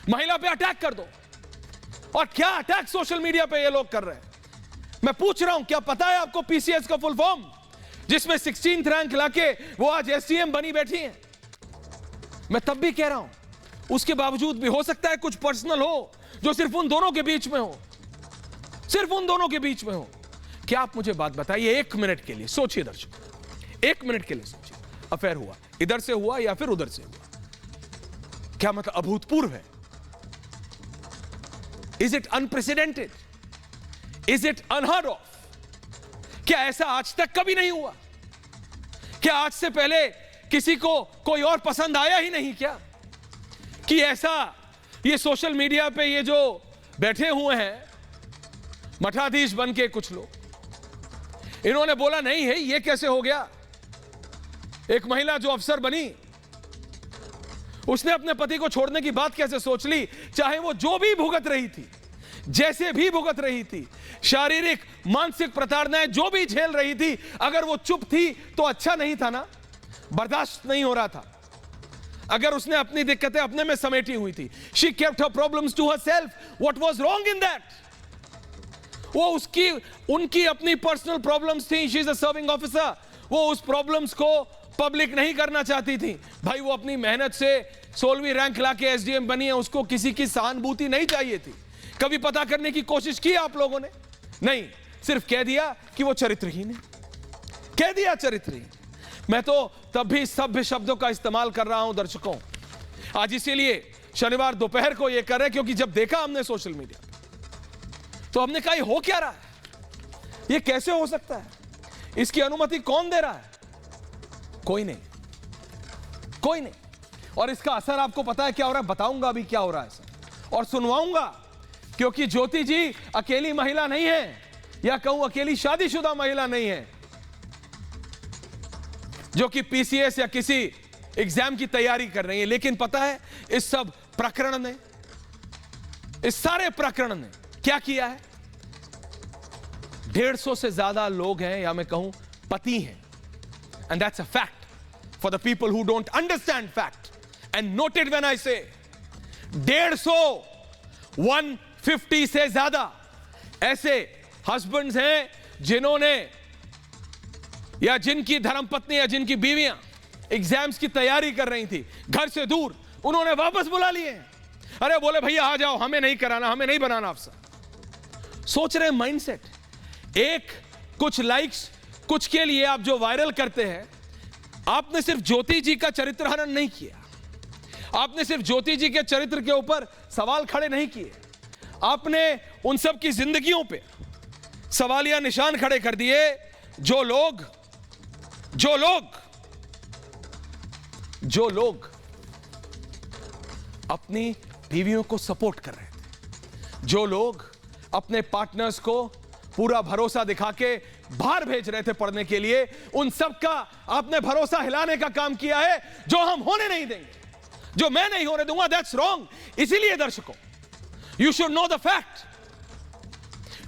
महिला पे अटैक कर दो। और क्या अटैक सोशल मीडिया पे ये लोग कर रहे हैं। मैं पूछ रहा हूं, क्या पता है आपको पीसीएस का फुल फॉर्म, जिसमें 16th रैंक लाके वो आज एसडीएम बनी बैठी हैं। मैं तब भी कह रहा हूं, उसके बावजूद भी हो सकता है कुछ पर्सनल हो जो सिर्फ उन दोनों के बीच में हो, सिर्फ उन दोनों के बीच में हो। क्या आप मुझे बात बताइए, 1 मिनट के लिए सोचिए दर्शक, 1 मिनट के लिए सोचिए, अफेयर हुआ, इधर से हुआ या फिर उधर से हुआ, क्या मतलब अभूतपूर्व है? Is it unprecedented? Is it unheard of? क्या ऐसा आज तक कभी नहीं हुआ? क्या आज से पहले किसी को कोई और पसंद आया ही नहीं क्या? कि ऐसा ये सोशल मीडिया पे ये जो बैठे हुए हैं मठाधीश बन के कुछ लोग, इन्होंने बोला नहीं है, ये कैसे हो गया? एक महिला जो अफसर बनी, उसने अपने पति को छोड़ने की बात कैसे सोच ली? चाहे वो जो भी भुगत रही थी, जैसे भी भुगत रही थी, शारीरिक मानसिक प्रताड़नाएं जो भी झेल रही थी, अगर वो चुप थी तो अच्छा नहीं था ना? बर्दाश्त नहीं हो रहा था। अगर उसने अपनी दिक्कतें अपने में समेटी हुई थी, she kept her problems to herself. What was wrong in that? वो उसकी उनकी अपनी पर्सनल प्रॉब्लम्स थी, she is a serving officer, वो उस प्रॉब्लम्स को पब्लिक नहीं करना चाहती थी। भाई वो अपनी मेहनत से 16वीं रैंक लाके एसडीएम बनी है, उसको किसी की सहानुभूति नहीं चाहिए थी। कभी पता करने की कोशिश की आप लोगों ने? नहीं, सिर्फ कह दिया कि वो चरित्रहीन है, कह दिया चरित्रहीन। मैं तो तब भी सभ्य शब्दों का इस्तेमाल कर रहा हूं दर्शकों। आज इसीलिए शनिवार दोपहर को यह कर रहे, क्योंकि जब देखा हमने सोशल मीडिया तो हमने कहा हो क्या रहा है, ये कैसे हो सकता है, इसकी अनुमति कौन दे रहा है? कोई नहीं, कोई नहीं। और इसका असर आपको पता है क्या हो रहा है? बताऊंगा अभी क्या हो रहा है सर, और सुनवाऊंगा, क्योंकि ज्योति जी अकेली महिला नहीं है, या कहूं अकेली शादीशुदा महिला नहीं है जो कि पीसीएस या किसी एग्जाम की तैयारी कर रही है। लेकिन पता है इस सब प्रकरण ने, इस सारे प्रकरण ने क्या किया है? 150 से ज्यादा लोग हैं, या मैं कहूं पति हैं, and that's a fact for the people who don't understand fact and note it when I से 150, 150 से ज्यादा ऐसे हस्बैंड्स हैं जिन्होंने, या जिनकी धर्मपत्नी या जिनकी बीवियां एग्जाम्स की तैयारी कर रही थी, घर से दूर, उन्होंने वापस बुला लिए हैं। अरे बोले भैया आ जाओ, हमें नहीं कराना, हमें नहीं बनाना अफसर। सोच रहे माइंडसेट, एक कुछ लाइक्स, कुछ के लिए आप जो वायरल करते हैं, आपने सिर्फ ज्योति जी का चरित्र हनन नहीं किया, आपने सिर्फ ज्योति जी के चरित्र के ऊपर सवाल खड़े नहीं किए, आपने उन सब की जिंदगियों पे सवालिया निशान खड़े कर दिए जो लोग अपनी बीवियों को सपोर्ट कर रहे थे, जो लोग अपने पार्टनर्स को पूरा भरोसा दिखा के बाहर भेज रहे थे पढ़ने के लिए, उन सब का आपने भरोसा हिलाने का काम किया है, जो हम होने नहीं देंगे, जो मैं नहीं होने दूंगा। That's wrong. इसीलिए दर्शकों, you should know the fact,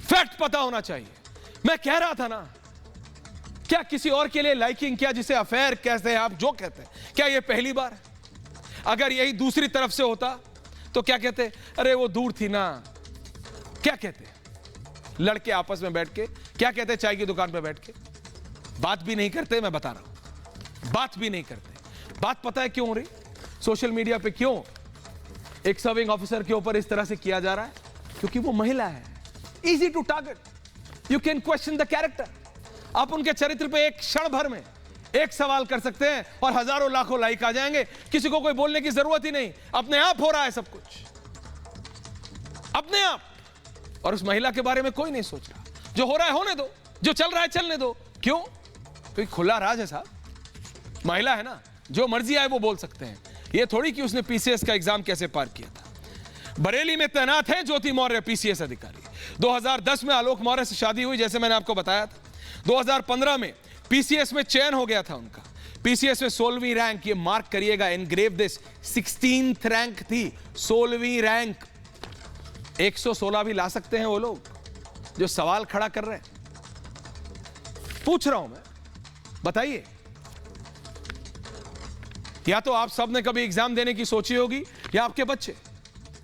fact पता होना चाहिए। मैं कह रहा था ना, क्या किसी और के लिए लाइकिंग, क्या जिसे अफेयर कहते हैं आप, जो कहते हैं, क्या ये पहली बार है? अगर यही दूसरी तरफ से होता तो क्या कहते? अरे वो दूर थी ना। क्या कहते? लड़के आपस में बैठ के क्या कहते? चाय की दुकान पे बैठ के बात भी नहीं करते। मैं बता रहा हूं, बात भी नहीं करते। बात पता है क्यों हो रही? सोशल मीडिया पे क्यों एक सर्विंग ऑफिसर के ऊपर इस तरह से किया जा रहा है? क्योंकि वो महिला है। Easy to target, you can question the character. आप उनके चरित्र पे एक क्षण भर में एक सवाल कर सकते हैं और हजारों लाखों लाइक आ जाएंगे। किसी को कोई बोलने की जरूरत ही नहीं, अपने आप हो रहा है सब कुछ, अपने आप। और उस महिला के बारे में कोई नहीं सोच रहा। जो हो रहा है होने दो, जो चल रहा है चलने दो। क्यों? क्योंकि खुला राज है साहब, महिला है ना, जो मर्जी आए वो बोल सकते हैं। ये थोड़ी कि उसने पीसीएस का एग्जाम कैसे पार किया था। बरेली में तैनात है ज्योति मौर्य, पीसीएस अधिकारी। 2010 में आलोक मौर्य से शादी हुई, जैसे मैंने आपको बताया था। 2015 में पीसीएस में चयन हो गया था उनका। पीसीएस में 16वीं रैंक, ये मार्क करिएगा, एनग्रेव दिस, 16th रैंक थी, 16वीं रैंक। 116 भी ला सकते हैं वो लोग जो सवाल खड़ा कर रहे हैं। पूछ रहा हूं मैं, बताइए, या तो आप सब ने कभी एग्जाम देने की सोची होगी, या आपके बच्चे,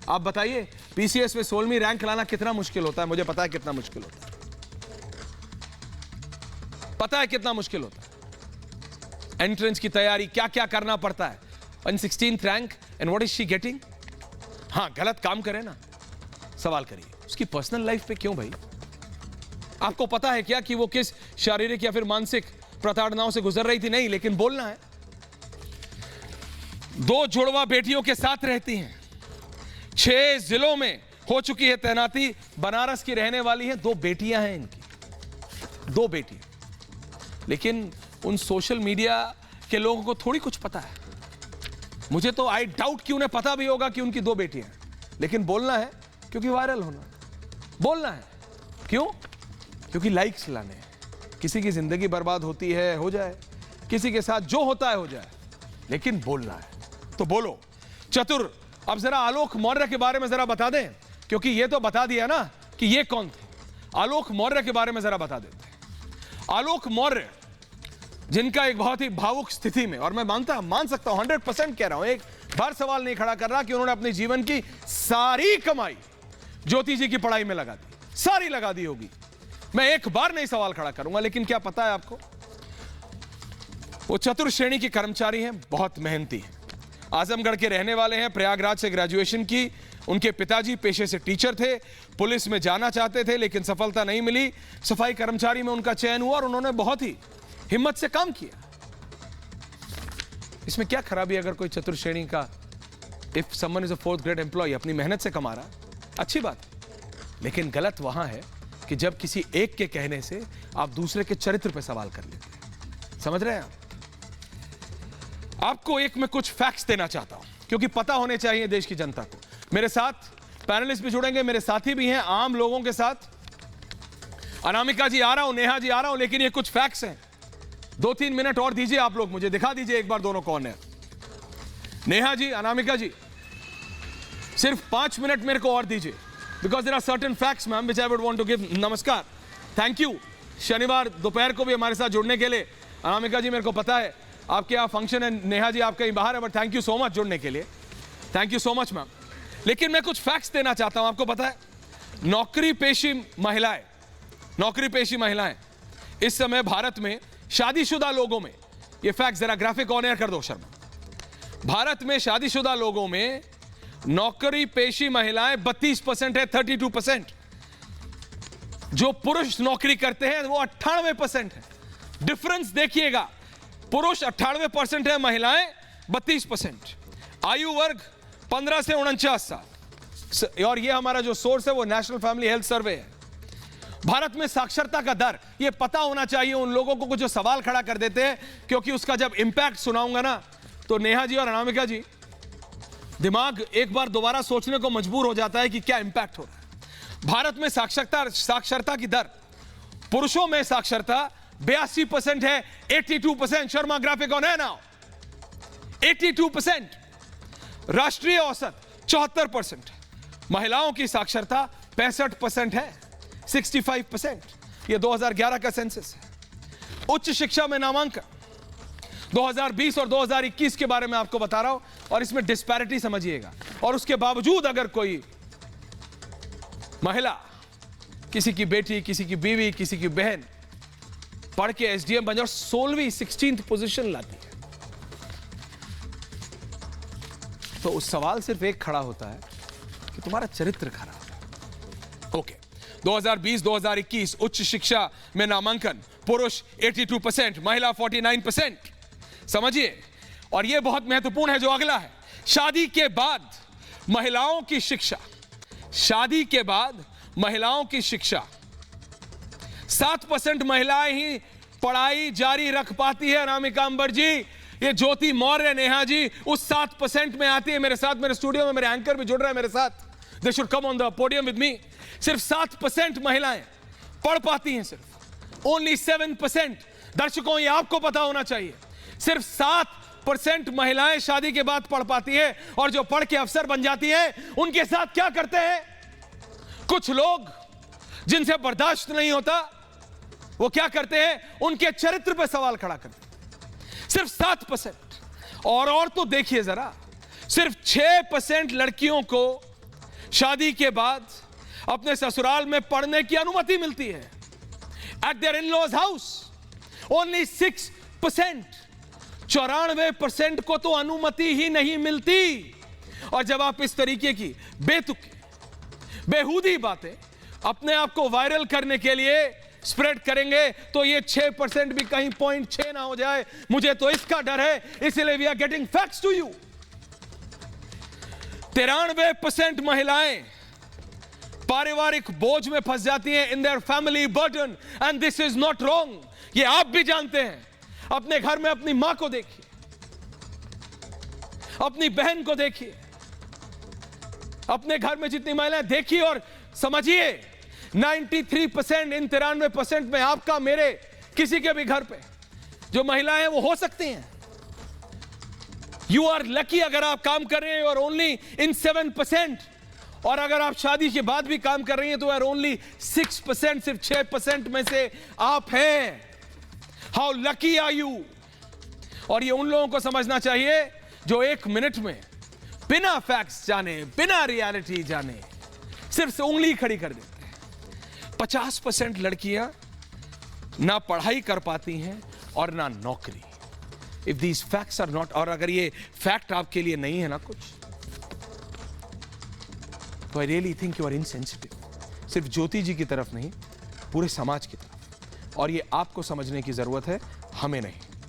आप बताइए पीसीएस में 16वीं रैंक लाना कितना मुश्किल होता है? मुझे पता है कितना मुश्किल होता है, पता है कितना मुश्किल होता है। एंट्रेंस की तैयारी क्या क्या करना पड़ता है। 16th rank and what is she getting? हाँ, गलत काम करे ना, सवाल करिए उसकी पर्सनल लाइफ पे क्यों भाई? आपको पता है क्या कि वो किस शारीरिक या फिर मानसिक प्रताड़नाओं से गुजर रही थी? नहीं, लेकिन बोलना है। 2 जुड़वा बेटियों के साथ रहती हैं, 6 जिलों में हो चुकी है तैनाती, बनारस की रहने वाली है, 2 बेटियां हैं इनकी, 2 बेटियां। लेकिन उन सोशल मीडिया के लोगों को थोड़ी कुछ पता है। मुझे तो आई डाउट कि उन्हें पता भी होगा कि उनकी 2 बेटियां हैं, लेकिन बोलना है क्योंकि वायरल होना, बोलना है क्यों? क्योंकि लाइक्स लाने हैं। किसी की जिंदगी बर्बाद होती है, हो जाए, किसी के साथ जो होता है हो जाए, लेकिन बोलना है तो बोलो। चतुर, अब जरा आलोक मौर्य के बारे में जरा बता दें, क्योंकि ये तो बता दिया ना कि ये कौन थे। आलोक मौर्य के बारे में जरा बता देते हैं। आलोक मौर्य, जिनका एक बहुत ही भावुक स्थिति में, और मैं मान सकता हूं, 100% कह रहा हूं, एक बार सवाल नहीं खड़ा कर रहा कि उन्होंने अपने जीवन की सारी कमाई ज्योति जी की पढ़ाई में लगा दी, सारी लगा दी होगी। मैं एक बार नहीं सवाल खड़ा करूंगा, लेकिन क्या पता है आपको, वो चतुर श्रेणी के कर्मचारी हैं, बहुत मेहनती हैं, आजमगढ़ के रहने वाले हैं, प्रयागराज से ग्रेजुएशन की। उनके पिताजी पेशे से टीचर थे, पुलिस में जाना चाहते थे लेकिन सफलता नहीं मिली। सफाई कर्मचारी में उनका चयन हुआ और उन्होंने बहुत ही हिम्मत से काम किया। इसमें क्या खराबी अगर कोई चतुर श्रेणी का, if someone is a 4th grade employ, अपनी मेहनत से कमा रहा, अच्छी बात है। लेकिन गलत वहां है कि जब किसी एक के कहने से आप दूसरे के चरित्र पर सवाल कर लेते हैं। समझ रहे हैं आप? आपको एक मैं कुछ फैक्ट्स देना चाहता हूं, क्योंकि पता होने चाहिए देश की जनता को। मेरे साथ पैनलिस्ट भी जुड़ेंगे, मेरे साथी भी हैं, आम लोगों के साथ। अनामिका जी आ रहा हूं, नेहा जी आ रहा हूं, लेकिन ये कुछ फैक्ट्स हैं। 2-3 मिनट और दीजिए आप लोग, मुझे दिखा दीजिए एक बार दोनों कौन है। नेहा जी, अनामिका जी, सिर्फ 5 मिनट मेरे को और दीजिए, because there are certain facts ma'am which I would want to give. नमस्कार, थैंक यू शनिवार दोपहर को भी हमारे साथ जुड़ने के लिए। अनामिका जी, मेरे को पता है आपके यहाँ फंक्शन है, नेहा जी आप कहीं बाहर है, but thank you so much जुड़ने के लिए, thank you so much ma'am. लेकिन मैं कुछ फैक्ट्स देना चाहता हूं। आपको पता है, नौकरी पेशी महिलाएं इस समय भारत में शादीशुदा लोगों में, ये फैक्ट जरा ग्राफिक ऑन एयर कर दो शर्मा, भारत में शादीशुदा लोगों में नौकरी पेशी महिलाएं 32% है, 32%। जो पुरुष नौकरी करते हैं वो 98% है। डिफरेंस देखिएगा, पुरुष 98% है, महिलाएं 32%। आयु वर्ग 15 से 49 साल, और ये हमारा जो सोर्स है वो नेशनल फैमिली हेल्थ सर्वे है। भारत में साक्षरता का दर, ये पता होना चाहिए उन लोगों को जो सवाल खड़ा कर देते हैं, क्योंकि उसका जब इंपैक्ट सुनाऊंगा ना, तो नेहा जी और अनामिका जी, दिमाग एक बार दोबारा सोचने को मजबूर हो जाता है कि क्या इंपैक्ट हो रहा है। भारत में साक्षरता की दर, पुरुषों में साक्षरता 82% है, 82%। शर्मा ग्राफिक ऑन है नाउ, 82%। राष्ट्रीय औसत 74%। महिलाओं की साक्षरता 65% है, 65%। यह 2011 का सेंसस है। उच्च शिक्षा में नामांकन 2020 और 2021 के बारे में आपको बता रहा हूं, और इसमें डिस्पैरिटी समझिएगा। और उसके बावजूद अगर कोई महिला, किसी की बेटी, किसी की बीवी, किसी की बहन पढ़ के एसडीएम बन जाए, 16th पोजीशन लाती है, तो उस सवाल सिर्फ एक खड़ा होता है कि तुम्हारा चरित्र खराब है। ओके, 2020-2021 उच्च शिक्षा में नामांकन, पुरुष 82%, महिला 49%। समझिए, और यह बहुत महत्वपूर्ण है जो अगला है, शादी के बाद महिलाओं की शिक्षा। शादी के बाद महिलाओं की शिक्षा, 7% महिलाएं ही पढ़ाई जारी रख पाती है। अनामिका अंबर जी, ये ज्योति मौर्य, नेहा जी उस 7% में आती है। मेरे साथ, मेरे स्टूडियो में मेरे एंकर भी जुड़ रहे हैं मेरे साथ, they should come on the podium with me. सिर्फ 7% महिलाएं पढ़ पाती हैं, सिर्फ ओनली 7%। दर्शकों, ये आपको पता होना चाहिए, सिर्फ 7% महिलाएं शादी के बाद पढ़ पाती है, और जो पढ़ के अफसर बन जाती हैं, उनके साथ क्या करते हैं कुछ लोग जिनसे बर्दाश्त नहीं होता, वो क्या करते हैं, उनके चरित्र पर सवाल खड़ा करते हैं। सिर्फ 7%। और तो देखिए जरा, सिर्फ 6% लड़कियों को शादी के बाद अपने ससुराल में पढ़ने की अनुमति मिलती है। Eight there in-laws house only 6%, 94% को तो अनुमति ही नहीं मिलती। और जब आप इस तरीके की बेतुकी बेहूदी बातें अपने आप को वायरल करने के लिए स्प्रेड करेंगे तो ये 6% भी कहीं 0.6 ना हो जाए, मुझे तो इसका डर है। इसलिए we are getting facts to you. 93% महिलाएं पारिवारिक बोझ में फंस जाती हैं, in their family burden, and this is not wrong. ये आप भी जानते हैं। अपने घर में अपनी मां को देखिए, अपनी बहन को देखिए, अपने घर में जितनी महिलाएं देखिए और समझिए 93% इन 93% में आपका, मेरे, किसी के भी घर पे जो महिलाएं हैं वो हो सकती हैं। यू आर लकी अगर आप काम कर रहे हैं और ओनली इन 7%, और अगर आप शादी के बाद भी काम कर रही हैं तो आर ओनली 6%, सिर्फ 6% में से आप हैं। How lucky are you. और ये उन लोगों को समझना चाहिए जो 1 मिनट में बिना फैक्ट्स जाने, बिना रियलिटी जाने सिर्फ उंगली खड़ी कर देते हैं। 50% लड़कियां ना पढ़ाई कर पाती हैं और ना नौकरी। If these facts are not, और अगर ये फैक्ट आपके लिए नहीं है ना कुछ, तो I really think you are insensitive. सिर्फ ज्योति जी की तरफ नहीं, पूरे समाज की तरफ। और ये आपको समझने की जरूरत है, हमें नहीं।